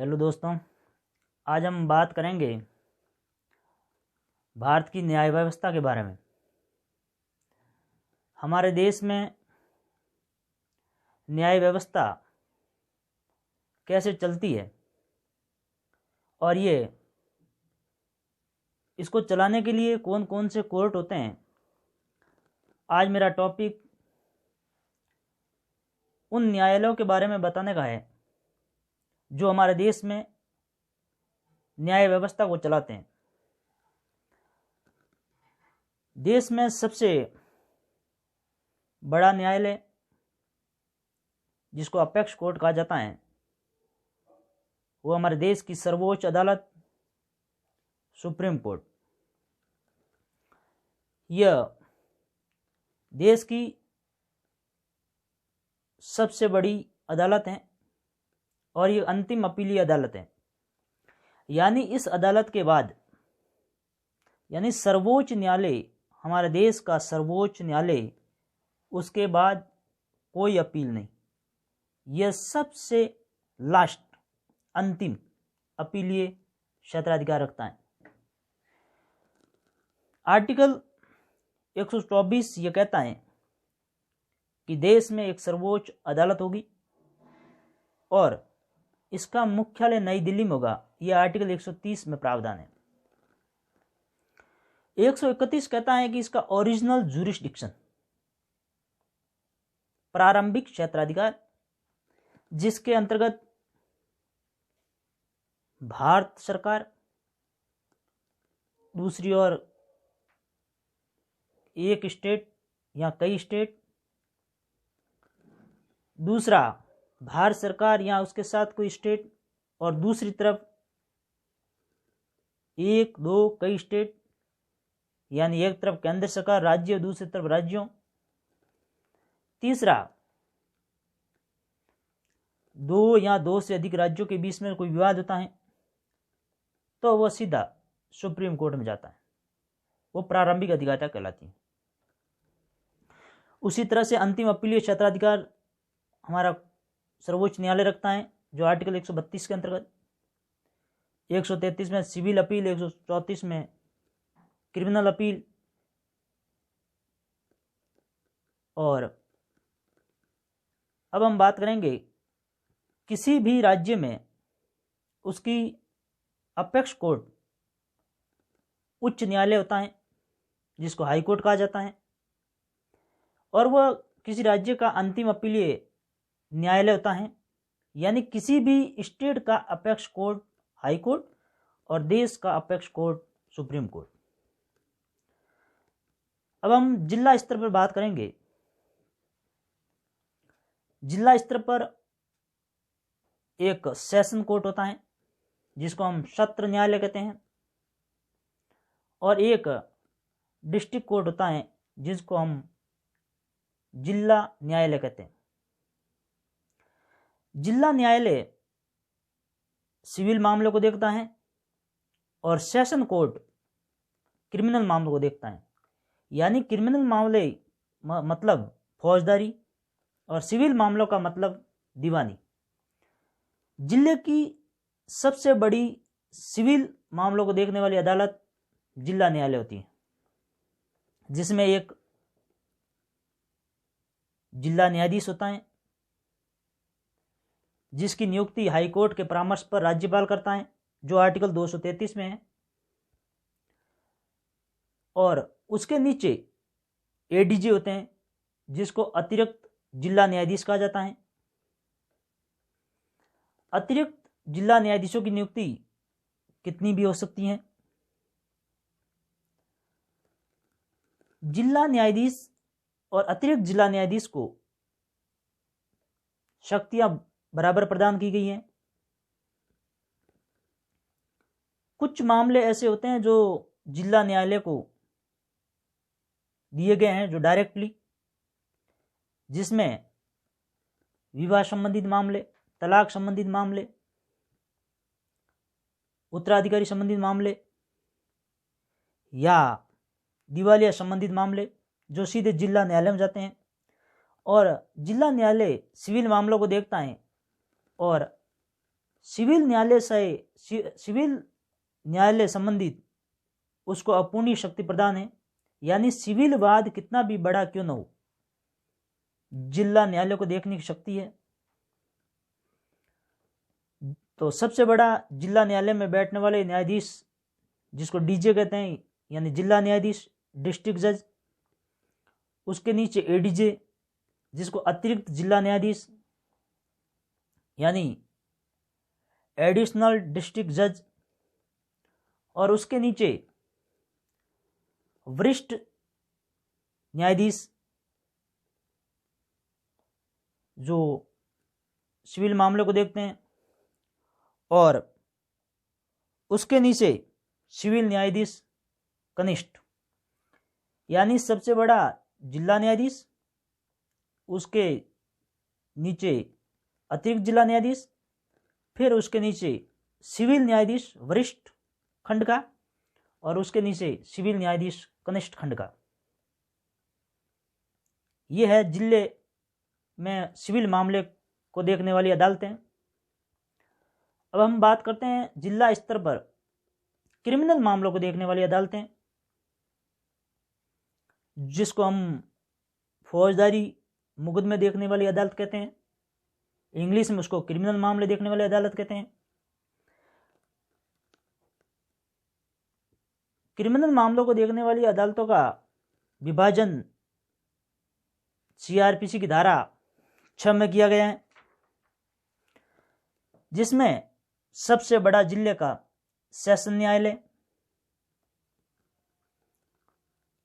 Hello दोस्तों, आज हम बात करेंगे भारत की न्याय व्यवस्था के बारे में। हमारे देश में न्याय व्यवस्था कैसे चलती है और इसको चलाने के लिए कौन कौन से कोर्ट होते हैं। आज मेरा टॉपिक उन न्यायालयों के बारे में बताने का है जो हमारे देश में न्याय व्यवस्था को चलाते हैं। देश में सबसे बड़ा न्यायालय जिसको अपेक्स कोर्ट कहा जाता है वो हमारे देश की सर्वोच्च अदालत सुप्रीम कोर्ट। यह देश की सबसे बड़ी अदालत है और ये अंतिम अपीलीय अदालत है। यानी इस अदालत के बाद यानी सर्वोच्च न्यायालय, हमारे देश का सर्वोच्च न्यायालय, उसके बाद कोई अपील नहीं। यह सबसे लास्ट अंतिम अपीलीय क्षेत्राधिकार रखता है। आर्टिकल 124 यह कहता है कि देश में एक सर्वोच्च अदालत होगी और इसका मुख्यालय नई दिल्ली में होगा। यह आर्टिकल 130 में प्रावधान है। 131 कहता है कि इसका ओरिजिनल ज्यूरिसडिक्शन, प्रारंभिक क्षेत्राधिकार, जिसके अंतर्गत भारत सरकार, दूसरी ओर एक स्टेट या कई स्टेट, दूसरा भारत सरकार या उसके साथ कोई स्टेट, और दूसरी तरफ एक दो कई स्टेट, यानी एक तरफ केंद्र सरकार राज्य और दूसरी तरफ राज्यों। तीसरा, दो या दो से अधिक राज्यों के बीच में कोई विवाद होता है तो वह सीधा सुप्रीम कोर्ट में जाता है। वो प्रारंभिक अधिकारिता कहलाती है। उसी तरह से अंतिम अपीलीय क्षेत्राधिकार हमारा सर्वोच्च न्यायालय रखता है, जो आर्टिकल 132 के अंतर्गत, 133 में सिविल अपील, 134 में क्रिमिनल अपील। और अब हम बात करेंगे किसी भी राज्य में उसकी अपेक्स कोर्ट उच्च न्यायालय होता है जिसको हाई कोर्ट कहा जाता है, और वह किसी राज्य का अंतिम अपीलीय न्यायालय होता है। यानी किसी भी स्टेट का अपेक्स कोर्ट हाई कोर्ट और देश का अपेक्स कोर्ट सुप्रीम कोर्ट। अब हम जिला स्तर पर बात करेंगे। जिला स्तर पर एक सेशन कोर्ट होता है जिसको हम सत्र न्यायालय कहते हैं, और एक डिस्ट्रिक्ट कोर्ट होता है जिसको हम जिला न्यायालय कहते हैं। जिला न्यायालय सिविल मामलों को देखता है और सेशन कोर्ट क्रिमिनल मामलों को देखता है। यानी क्रिमिनल मामले मतलब फौजदारी और सिविल मामलों का मतलब दीवानी। जिले की सबसे बड़ी सिविल मामलों को देखने वाली अदालत जिला न्यायालय होती है, जिसमें एक जिला न्यायाधीश होता है जिसकी नियुक्ति हाई कोर्ट के परामर्श पर राज्यपाल करता है, जो आर्टिकल 233 में है। और उसके नीचे एडीजी होते हैं जिसको अतिरिक्त जिला न्यायाधीश कहा जाता है। अतिरिक्त जिला न्यायाधीशों की नियुक्ति कितनी भी हो सकती है। जिला न्यायाधीश और अतिरिक्त जिला न्यायाधीश को शक्तियां बराबर प्रदान की गई हैं। कुछ मामले ऐसे होते हैं जो जिला न्यायालय को दिए गए हैं, जो डायरेक्टली, जिसमें विवाह संबंधित मामले, तलाक संबंधित मामले, उत्तराधिकारी संबंधित मामले या दिवालिया संबंधित मामले, जो सीधे जिला न्यायालय में जाते हैं। और जिला न्यायालय सिविल मामलों को देखता है और सिविल न्यायालय संबंधित उसको अपूर्णीय शक्ति प्रदान है, यानी सिविल वाद कितना भी बड़ा क्यों न हो, जिला न्यायालय को देखने की शक्ति है। तो सबसे बड़ा जिला न्यायालय में बैठने वाले न्यायाधीश जिसको डीजे कहते हैं, यानी जिला न्यायाधीश, डिस्ट्रिक्ट जज। उसके नीचे एडीजे जिसको अतिरिक्त जिला न्यायाधीश यानी एडिशनल डिस्ट्रिक्ट जज, और उसके नीचे वरिष्ठ न्यायाधीश जो सिविल मामले को देखते हैं, और उसके नीचे सिविल न्यायाधीश कनिष्ठ, यानी सबसे बड़ा जिला न्यायाधीश, उसके नीचे अतिरिक्त जिला न्यायाधीश, फिर उसके नीचे सिविल न्यायाधीश वरिष्ठ खंड का, और उसके नीचे सिविल न्यायाधीश कनिष्ठ खंड का। यह है जिले में सिविल मामले को देखने वाली अदालतें। अब हम बात करते हैं जिला स्तर पर क्रिमिनल मामलों को देखने वाली अदालतें, जिसको हम फौजदारी मुकदमे देखने वाली अदालत कहते हैं। इंग्लिश में उसको क्रिमिनल मामले देखने वाली अदालत कहते हैं। क्रिमिनल मामलों को देखने वाली अदालतों का विभाजन सीआरपीसी की धारा 6 में किया गया है, जिसमें सबसे बड़ा जिले का सेशन न्यायालय,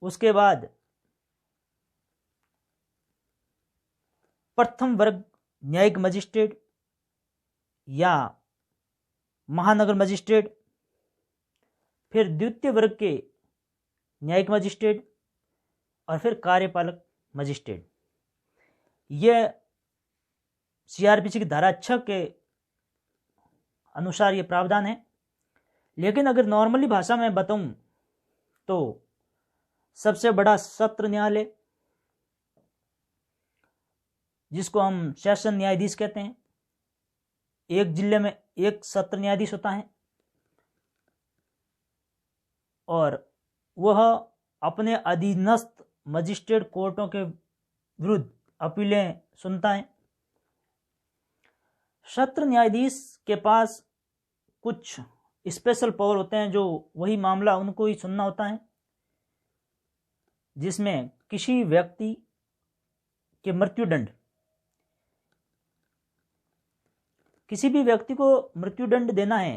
उसके बाद प्रथम वर्ग न्यायिक मजिस्ट्रेट या महानगर मजिस्ट्रेट, फिर द्वितीय वर्ग के न्यायिक मजिस्ट्रेट, और फिर कार्यपालक मजिस्ट्रेट। यह सीआरपीसी की धारा 6 के अनुसार ये प्रावधान है। लेकिन अगर नॉर्मली भाषा में बताऊं तो सबसे बड़ा सत्र न्यायालय, जिसको हम सेशन न्यायाधीश कहते हैं, एक जिले में एक सत्र न्यायाधीश होता है, और वह अपने अधीनस्थ मजिस्ट्रेट कोर्टों के विरुद्ध अपीलें सुनता है। सत्र न्यायाधीश के पास कुछ स्पेशल पावर होते हैं, जो वही मामला उनको ही सुनना होता है, जिसमें किसी व्यक्ति के मृत्युदंड, किसी भी व्यक्ति को मृत्युदंड देना है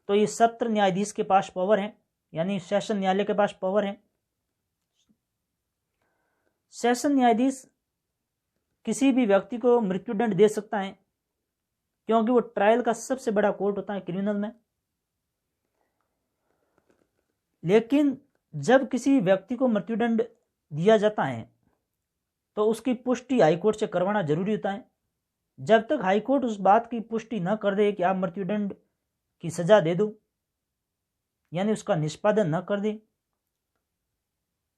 तो ये सत्र न्यायाधीश के पास पावर है, यानी सेशन न्यायालय के पास पावर है। सेशन न्यायाधीश किसी भी व्यक्ति को मृत्युदंड दे सकता है, क्योंकि वो ट्रायल का सबसे बड़ा कोर्ट होता है क्रिमिनल में। लेकिन जब किसी व्यक्ति को मृत्युदंड दिया जाता है तो उसकी पुष्टि हाईकोर्ट से करवाना जरूरी होता है। जब तक हाईकोर्ट उस बात की पुष्टि न कर दे कि आप मृत्युदंड की सजा दे दो, यानी उसका निष्पादन न कर दे,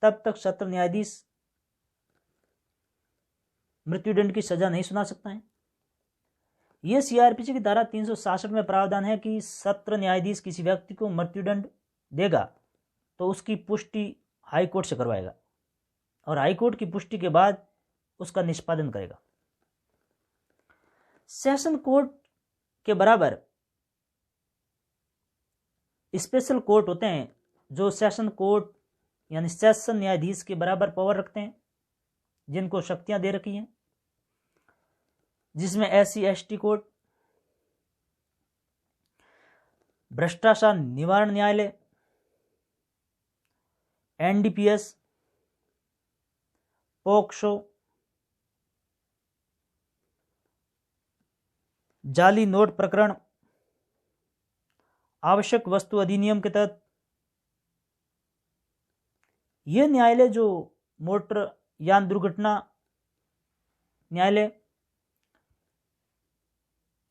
तब तक सत्र न्यायाधीश मृत्युदंड की सजा नहीं सुना सकता है। यह सीआरपीसी की धारा 366 में प्रावधान है कि सत्र न्यायाधीश किसी व्यक्ति को मृत्युदंड देगा तो उसकी पुष्टि हाईकोर्ट से करवाएगा, और हाईकोर्ट की पुष्टि के बाद उसका निष्पादन करेगा। सेशन कोर्ट के बराबर स्पेशल कोर्ट होते हैं, जो सेशन कोर्ट यानी सेशन न्यायाधीश के बराबर पावर रखते हैं, जिनको शक्तियां दे रखी हैं, जिसमें SC ST कोर्ट, भ्रष्टाचार निवारण न्यायालय, NDPS, पोक्सो, जाली नोट प्रकरण, आवश्यक वस्तु अधिनियम के तहत। यह न्यायालय जो मोटर यान दुर्घटना न्यायालय,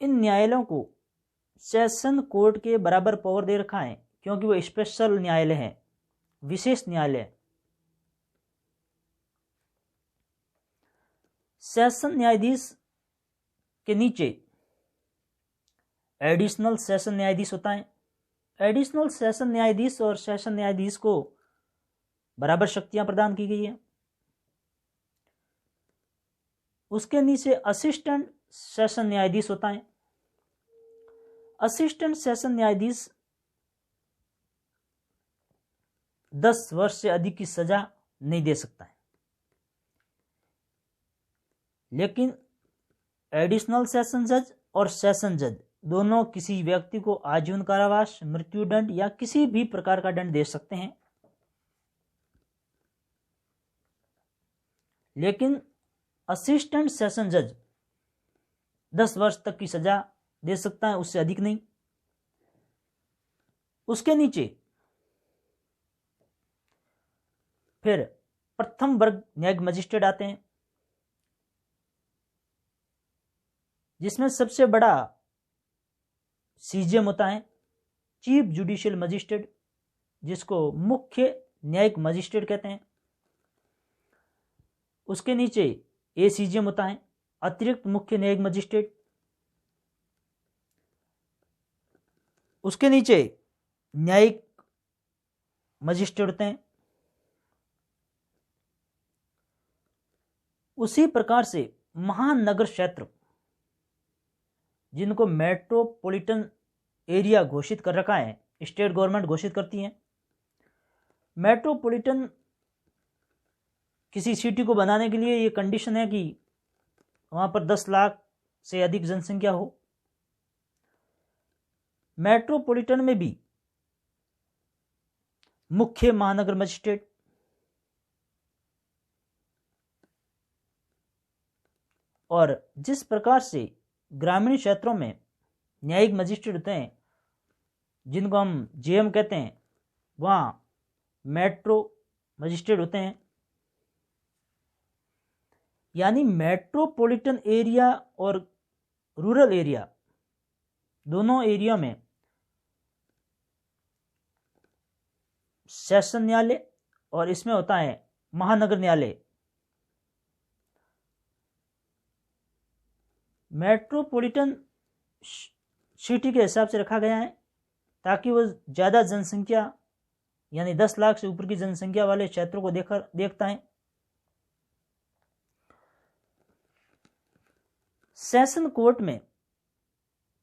इन न्यायालयों को सेशन कोर्ट के बराबर पावर दे रखा है, क्योंकि वो स्पेशल न्यायालय है, विशेष न्यायालय। सेशन न्यायाधीश के नीचे एडिशनल सेशन न्यायाधीश होता है। एडिशनल सेशन न्यायाधीश और सेशन न्यायाधीश को बराबर शक्तियां प्रदान की गई है। उसके नीचे असिस्टेंट सेशन न्यायाधीश होता है। असिस्टेंट सेशन न्यायाधीश 10 वर्ष से अधिक की सजा नहीं दे सकता है, लेकिन एडिशनल सेशन जज और सेशन जज दोनों किसी व्यक्ति को आजीवन कारावास, मृत्युदंड या किसी भी प्रकार का दंड दे सकते हैं। लेकिन असिस्टेंट सेशन जज 10 वर्ष तक की सजा दे सकता है, उससे अधिक नहीं। उसके नीचे फिर प्रथम वर्ग न्यायिक मजिस्ट्रेट आते हैं, जिसमें सबसे बड़ा सीजेएम होता है, चीफ जुडिशियल मजिस्ट्रेट, जिसको मुख्य न्यायिक मजिस्ट्रेट कहते हैं। उसके नीचे एसीजेएम होता है, अतिरिक्त मुख्य न्यायिक मजिस्ट्रेट। उसके नीचे न्यायिक मजिस्ट्रेट होते हैं। उसी प्रकार से महानगर क्षेत्र, जिनको मेट्रोपॉलिटन एरिया घोषित कर रखा है, स्टेट गवर्नमेंट घोषित करती है। मेट्रोपॉलिटन किसी सिटी को बनाने के लिए ये कंडीशन है कि वहां पर 10 लाख से अधिक जनसंख्या हो। मेट्रोपॉलिटन में भी मुख्य महानगर मजिस्ट्रेट, और जिस प्रकार से ग्रामीण क्षेत्रों में न्यायिक मजिस्ट्रेट होते हैं, जिनको हम जेएम कहते हैं, वहाँ मेट्रो मजिस्ट्रेट होते हैं। यानी मेट्रोपॉलिटन एरिया और रूरल एरिया, दोनों एरिया में सेशन न्यायालय और इसमें होता है महानगर न्यायालय। मेट्रोपॉलिटन सिटी के हिसाब से रखा गया है ताकि वो ज़्यादा जनसंख्या यानी 10 लाख से ऊपर की जनसंख्या वाले क्षेत्रों को देखता है। सेशन कोर्ट में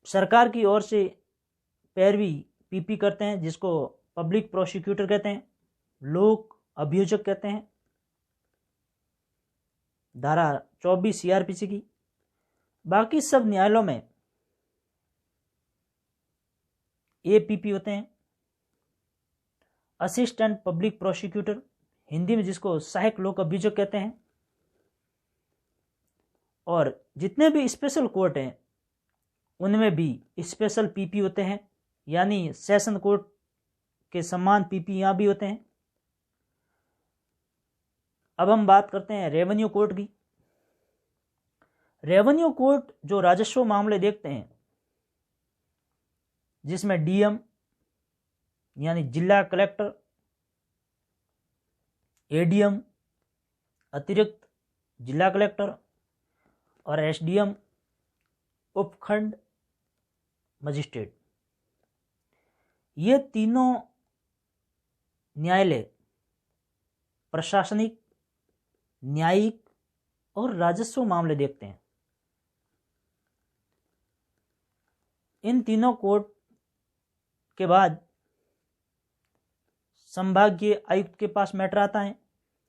सरकार की ओर से पैरवी पीपी करते हैं, जिसको पब्लिक प्रोसिक्यूटर कहते हैं, लोक अभियोजक कहते हैं, धारा 24 सीआरपीसी की। बाकी सब न्यायालयों में एपीपी होते हैं, असिस्टेंट पब्लिक प्रोसिक्यूटर, हिंदी में जिसको सहायक लोक अभियोजक कहते हैं। और जितने भी स्पेशल कोर्ट हैं उनमें भी स्पेशल पीपी होते हैं, यानी सेशन कोर्ट के समान पीपी यहाँ भी होते हैं। अब हम बात करते हैं रेवेन्यू कोर्ट की। रेवेन्यू कोर्ट जो राजस्व मामले देखते हैं, जिसमें डीएम यानी जिला कलेक्टर, एडीएम अतिरिक्त जिला कलेक्टर और एसडीएम उपखंड मजिस्ट्रेट, ये तीनों न्यायालय प्रशासनिक, न्यायिक और राजस्व मामले देखते हैं। इन तीनों कोर्ट के बाद संभागीय आयुक्त के पास मैटर आता है,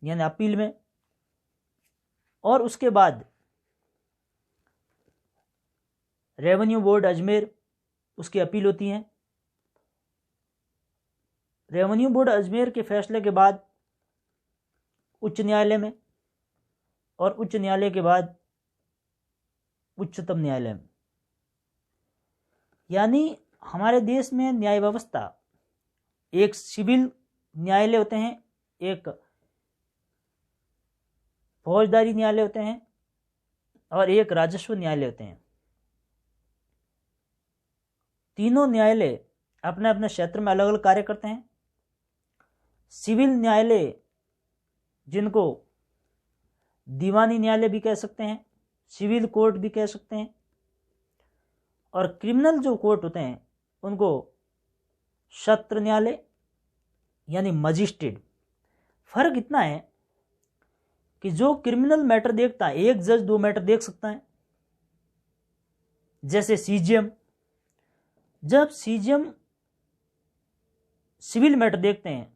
यानी अपील में, और उसके बाद रेवेन्यू बोर्ड अजमेर, उसकी अपील होती है। रेवेन्यू बोर्ड अजमेर के फैसले के बाद उच्च न्यायालय में, और उच्च न्यायालय के बाद उच्चतम न्यायालय में। यानी हमारे देश में न्याय व्यवस्था, एक सिविल न्यायालय होते हैं, एक फौजदारी न्यायालय होते हैं और एक राजस्व न्यायालय होते हैं। तीनों न्यायालय अपने अपने क्षेत्र में अलग अलग कार्य करते हैं। सिविल न्यायालय, जिनको दीवानी न्यायालय भी कह सकते हैं, सिविल कोर्ट भी कह सकते हैं, और क्रिमिनल जो कोर्ट होते हैं उनको सत्र न्यायालय यानी मजिस्ट्रेट। फर्क इतना है कि जो क्रिमिनल मैटर देखता है, एक जज 2 मैटर देख सकता है, जैसे सीजीएम। जब सीजीएम सिविल मैटर देखते हैं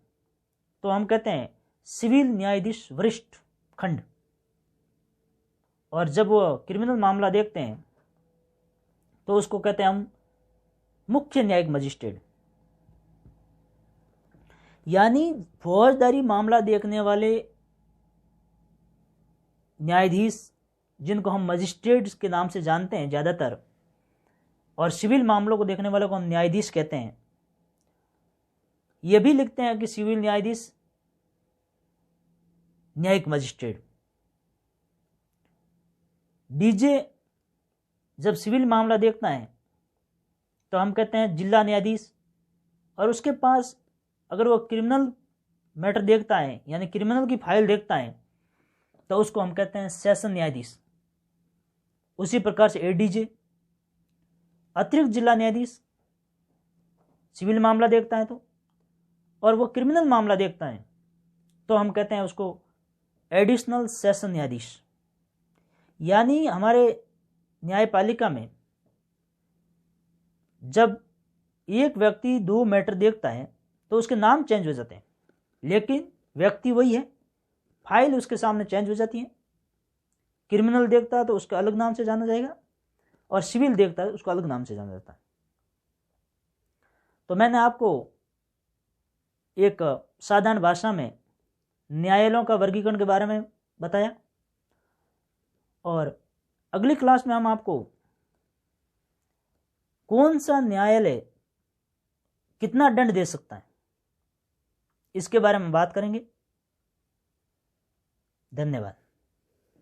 तो हम कहते हैं सिविल न्यायाधीश वरिष्ठ खंड, और जब वो क्रिमिनल मामला देखते हैं तो उसको कहते हैं हम मुख्य न्यायिक मजिस्ट्रेट। यानी फौजदारी मामला देखने वाले न्यायाधीश, जिनको हम मजिस्ट्रेट के नाम से जानते हैं ज़्यादातर, और सिविल मामलों को देखने वालों को हम न्यायाधीश कहते हैं। ये भी लिखते हैं कि सिविल न्यायाधीश न्यायिक मजिस्ट्रेट। डीजे जब सिविल मामला देखता है तो हम कहते हैं जिला न्यायाधीश, और उसके पास अगर वो क्रिमिनल मैटर देखता है यानी क्रिमिनल की फाइल देखता है तो उसको हम कहते हैं सेशन न्यायाधीश। उसी प्रकार से एडीजे अतिरिक्त जिला न्यायाधीश सिविल मामला देखता है तो, और वो क्रिमिनल मामला देखता है तो हम कहते हैं उसको एडिशनल सेशन न्यायाधीश। यानी हमारे न्यायपालिका में जब एक व्यक्ति 2 मैटर देखता है तो उसके नाम चेंज हो जाते हैं, लेकिन व्यक्ति वही है, फाइल उसके सामने चेंज हो जाती है। क्रिमिनल देखता है तो उसका अलग नाम से जाना जाएगा, और सिविल देखता है उसको अलग नाम से जाना जाता है। तो मैंने आपको एक साधारण भाषा में न्यायालयों का वर्गीकरण के बारे में बताया, और अगली क्लास में हम आपको कौन सा न्यायालय कितना दंड दे सकता है इसके बारे में बात करेंगे। धन्यवाद।